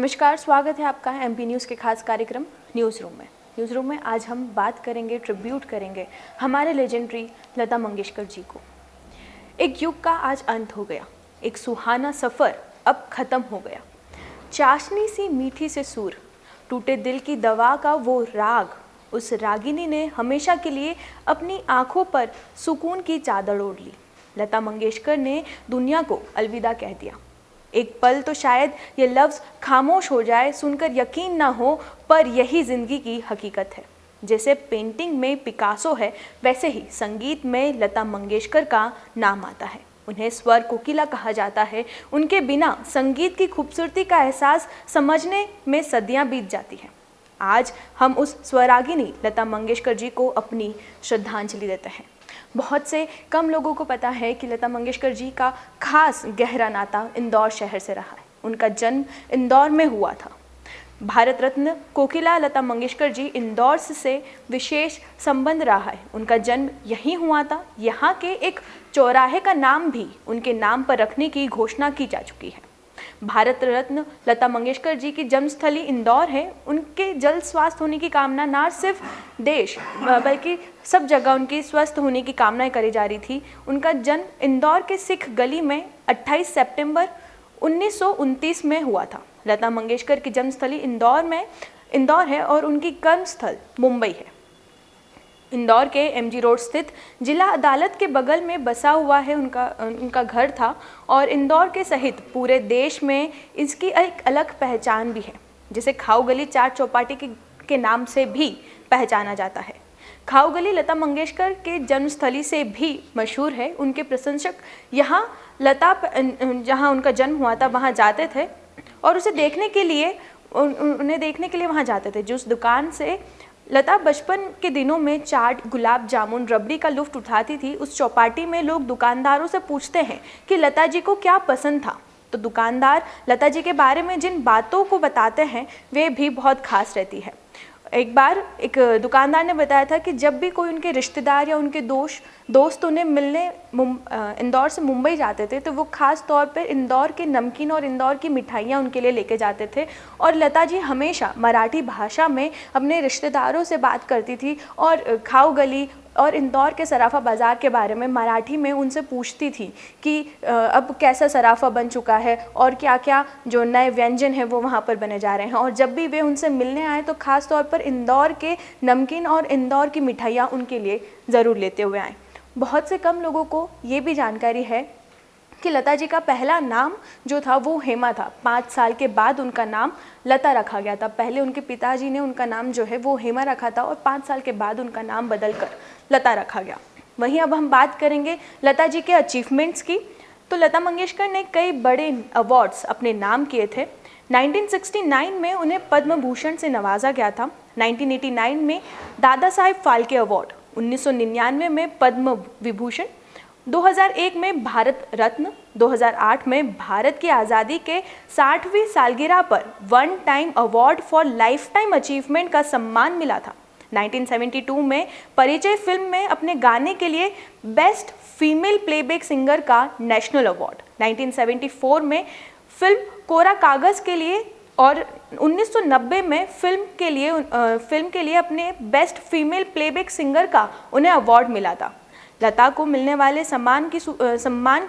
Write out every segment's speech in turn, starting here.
नमस्कार, स्वागत है आपका एमपी न्यूज़ के खास कार्यक्रम न्यूज़ रूम में आज हम बात करेंगे, ट्रिब्यूट करेंगे हमारे लेजेंडरी लता मंगेशकर जी को। एक युग का आज अंत हो गया, एक सुहाना सफ़र अब ख़त्म हो गया। चाशनी सी मीठी से सुर, टूटे दिल की दवा का वो राग, उस रागिनी ने हमेशा के लिए अपनी आँखों पर सुकून की चादर ओढ़ ली। लता मंगेशकर ने दुनिया को अलविदा कह दिया। एक पल तो शायद ये लफ्ज़ खामोश हो जाए, सुनकर यकीन ना हो, पर यही ज़िंदगी की हकीकत है। जैसे पेंटिंग में पिकासो है, वैसे ही संगीत में लता मंगेशकर का नाम आता है। उन्हें स्वर कोकिला कहा जाता है। उनके बिना संगीत की खूबसूरती का एहसास समझने में सदियां बीत जाती हैं। आज हम उस स्वरागिनी लता मंगेशकर जी को अपनी श्रद्धांजलि देते हैं। बहुत से कम लोगों को पता है कि लता मंगेशकर जी का खास गहरा नाता इंदौर शहर से रहा है। उनका जन्म इंदौर में हुआ था। भारत रत्न कोकिला लता मंगेशकर जी इंदौर से विशेष संबंध रहा है। उनका जन्म यहीं हुआ था। यहाँ के एक चौराहे का नाम भी उनके नाम पर रखने की घोषणा की जा चुकी है। भारत रत्न लता मंगेशकर जी की जन्मस्थली इंदौर है। उनके जल्द स्वस्थ होने की कामना ना सिर्फ देश बल्कि सब जगह उनकी स्वस्थ होने की कामनाएं करी जा रही थी। उनका जन्म इंदौर के सिख गली में 28 सितंबर 1929 में हुआ था। लता मंगेशकर की जन्मस्थली इंदौर है और उनकी कर्मस्थल मुंबई है। इंदौर के एमजी रोड स्थित जिला अदालत के बगल में बसा हुआ है उनका घर था और इंदौर के सहित पूरे देश में इसकी एक अलग पहचान भी है, जिसे खाऊ गली चार चौपाटी के नाम से भी पहचाना जाता है। खाऊ गली लता मंगेशकर के जन्मस्थली से भी मशहूर है। उनके प्रशंसक जहाँ उनका जन्म हुआ था वहाँ जाते थे और उन्हें देखने के लिए वहाँ जाते थे। जिस दुकान से लता बचपन के दिनों में चाट, गुलाब जामुन, रबड़ी का लुत्फ उठाती थी, उस चौपाटी में लोग दुकानदारों से पूछते हैं कि लता जी को क्या पसंद था, तो दुकानदार लता जी के बारे में जिन बातों को बताते हैं वे भी बहुत खास रहती है। एक बार एक दुकानदार ने बताया था कि जब भी कोई उनके रिश्तेदार या उनके दोस्त उन्हें मिलने इंदौर से मुंबई जाते थे तो वो खास तौर पर इंदौर के नमकीन और इंदौर की मिठाइयाँ उनके लिए लेके जाते थे। और लता जी हमेशा मराठी भाषा में अपने रिश्तेदारों से बात करती थी और खाऊ गली और इंदौर के सराफा बाज़ार के बारे में मराठी में उनसे पूछती थी कि अब कैसा सराफा बन चुका है और क्या क्या जो नए व्यंजन हैं वो वहाँ पर बने जा रहे हैं। और जब भी वे उनसे मिलने आए तो ख़ास तौर पर इंदौर के नमकीन और इंदौर की मिठाइयाँ उनके लिए ज़रूर लेते हुए आए। बहुत से कम लोगों को ये भी जानकारी है कि लता जी का पहला नाम जो था वो हेमा था। 5 साल के बाद उनका नाम लता रखा गया था। पहले उनके पिताजी ने उनका नाम जो है वो हेमा रखा था और 5 साल के बाद उनका नाम बदलकर लता रखा गया। वहीं अब हम बात करेंगे लता जी के अचीवमेंट्स की। तो लता मंगेशकर ने कई बड़े अवार्ड्स अपने नाम किए थे। 1969 में उन्हें पद्म भूषण से नवाजा गया था। 1989 में दादा साहेब फाल्के अवार्ड, 1999 में पद्म विभूषण, 2001 में भारत रत्न, 2008 में भारत की आज़ादी के 60वीं सालगिरह पर one time award for life time achievement का सम्मान मिला था। 1972 में परिचय फिल्म में अपने गाने के लिए बेस्ट फीमेल प्लेबैक सिंगर का नेशनल अवार्ड, 1974 में फिल्म कोरा कागज़ के लिए और 1990 में फिल्म के लिए अपने बेस्ट फीमेल प्लेबैक सिंगर का उन्हें अवार्ड मिला था। लता को मिलने वाले सम्मान की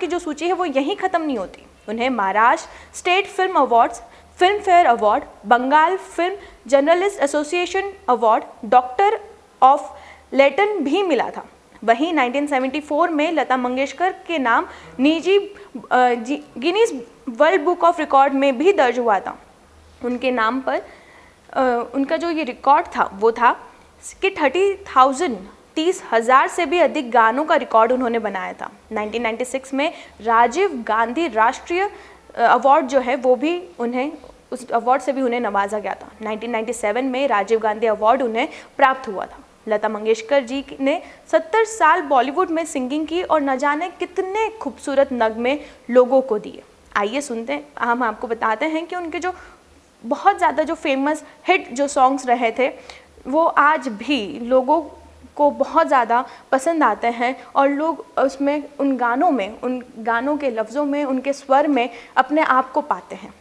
जो सूची है वो यहीं ख़त्म नहीं होती। उन्हें Maharashtra state film awards, film fair award, Bengal film journalist association award, doctor of letters भी मिला था। वहीं 1974 में लता मंगेशकर के नाम Guinness world book of record में भी दर्ज हुआ था। उनके नाम पर उनका जो ये रिकॉर्ड था वो था कि 30,000 से भी अधिक गानों का रिकॉर्ड उन्होंने बनाया था। 1996 में राजीव गांधी राष्ट्रीय अवार्ड जो है वो भी उस अवार्ड से भी उन्हें नवाजा गया था। 1997 में राजीव गांधी अवार्ड उन्हें प्राप्त हुआ था। लता मंगेशकर जी ने 70 साल बॉलीवुड में सिंगिंग की और न जाने कितने खूबसूरत नगमे लोगों को दिए। आइए सुनते हैं, हम आपको बताते हैं कि उनके जो बहुत ज़्यादा जो फेमस हिट जो सॉन्ग्स रहे थे वो आज भी लोगों को बहुत ज़्यादा पसंद आते हैं और लोग उसमें उन गानों के लफ्ज़ों में, उनके स्वर में अपने आप को पाते हैं।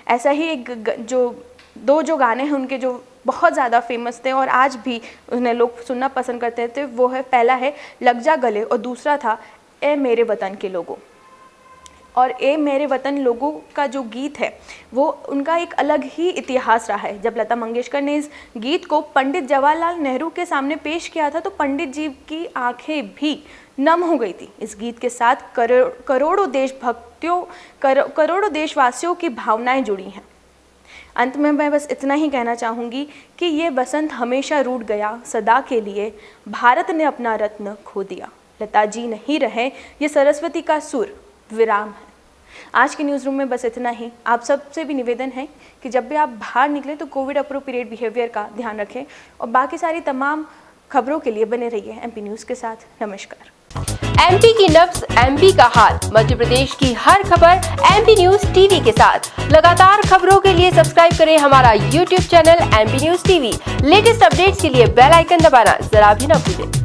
ऐसा ही जो गाने हैं उनके जो बहुत ज़्यादा फेमस थे और आज भी उन्हें लोग सुनना पसंद करते थे, वो है, पहला है लग जा गले और दूसरा था ए मेरे वतन के लोगों। और ए मेरे वतन लोगों का जो गीत है वो उनका एक अलग ही इतिहास रहा है। जब लता मंगेशकर ने इस गीत को पंडित जवाहरलाल नेहरू के सामने पेश किया था तो पंडित जी की आंखें भी नम हो गई थी। इस गीत के साथ करोड़ों देशवासियों की भावनाएं जुड़ी हैं। अंत में मैं बस इतना ही कहना चाहूँगी कि ये बसंत हमेशा रूठ गया सदा के लिए, भारत ने अपना रत्न खो दिया, लता जी नहीं रहे, ये सरस्वती का सुर विराम है। आज के न्यूज़ रूम में बस इतना ही। आप सबसे भी निवेदन है कि जब भी आप बाहर निकलें तो कोविड अप्रोप्रिएट बिहेवियर का ध्यान रखें और बाकी सारी तमाम खबरों के लिए बने रहिए एमपी न्यूज़ के साथ। नमस्कार। एमपी की नब्ज, एमपी का हाल, मध्य प्रदेश की हर खबर एमपी न्यूज टीवी के साथ। लगातार खबरों के लिए सब्सक्राइब करें हमारा YouTube channel MP news TV. Latest updates के लिए बेल आइकन दबाना जरा भी न भूलें।